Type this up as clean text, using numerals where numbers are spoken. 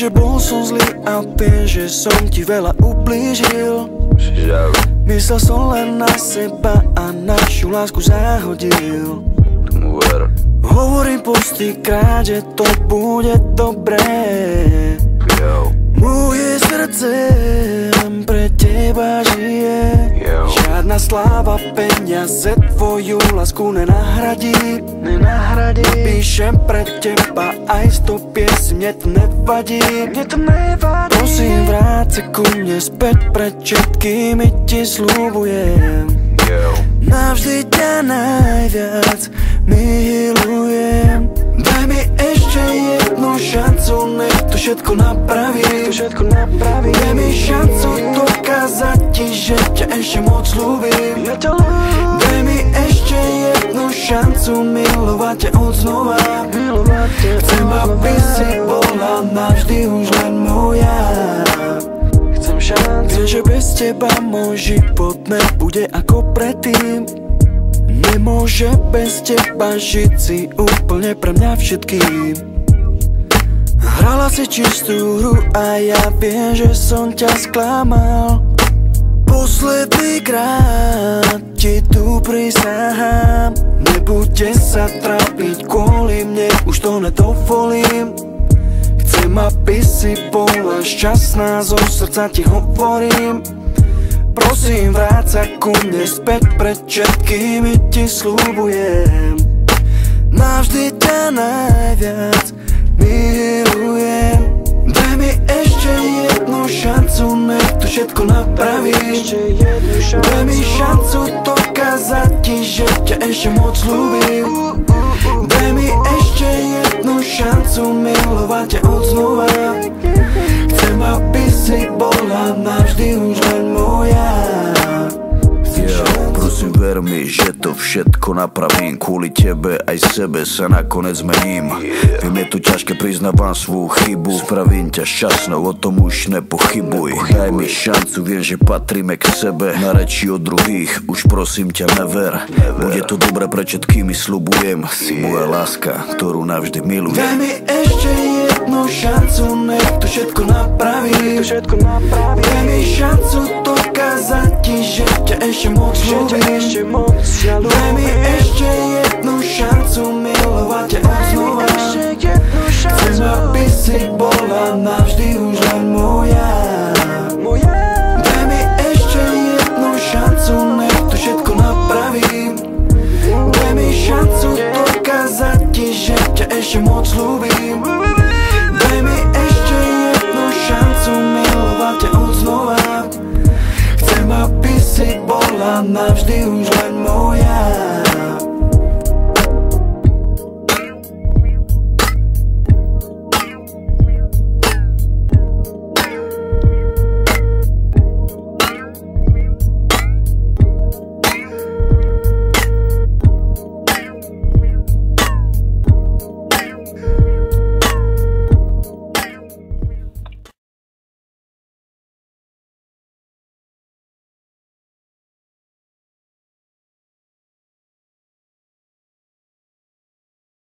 Vieš, že bol som zlý a viem, že som ti veľa ublížil. Myslel som len na seba a našu lásku zahodil. Hovorím postýkrát, že to bude dobré. Moje srdce pre teba žije. Žiadna sláva, peniaze tvoju lásku nenahradí. Napíšem pre teba aj 100 piesní, mne to nevadí. Prosím, vráť sa ku mne späť, pred všetkými ti sľubujem. Navždy ťa najviac milujem. Daj mi ešte jednu šancu, nech to všetko napraví. Daj mi šancu dokázať ti, že ťa ešte moc ľúbim. Daj mi ešte jednu šancu milovať ťa odznova. Chcem, aby si bola navždy už len moja. Viem, že bez teba môj život nebude ako predtým. Nemôže bez teba žiť si úplne pre mňa všetkým. Hrala si čistú hru a ja viem, že som ťa sklamal. Posledný krát ti tu prisahám. Nebude sa trápiť kvôli mne, už to nedovolím. Chcem, aby si bola šťastná, zo srdca ti hovorím. Prosím, vráť sa ku mne späť, pred všetkými ti sľubujem. Navždy ťa najviac milujem. Daj mi ešte jednu šancu, nech to všetko napravíš. Daj mi šancu dokázať ti, že ťa ešte moc ľúbim. Daj mi ešte jednu šancu milovať ťa odznova. Chcem, aby si bola navždy už len moja. Prosím, ver mi, že to všetko napravím. Kvôli tebe aj sebe sa nakoniec zmením. Viem, je to ťažké, priznávam svoju chybu. Spravím ťa šťastnou, o tom už nepochybuj. Daj mi šancu, viem, že patríme k sebe. Na reči o druhých, už prosím ťa never. Bude to dobré, pre všetkými sľubujem. Si moja láska, ktorú navždy milujem. Daj mi ešte jednu šancu, nech to všetko napraví. Daj mi šancu dokázať ti, že ťa ešte moc ľúbim. Daj mi ešte jednu šancu milovať ťa odznova. Chcem, aby si bola navždy už len moja. Daj mi ešte jednu šancu, nech to všetko napravím. Daj mi šancu dokázať ti, že ťa ešte moc ľúbim. Daj mi ešte jednu šancu milovať ťa odznova. Chcem, aby si bola navždy už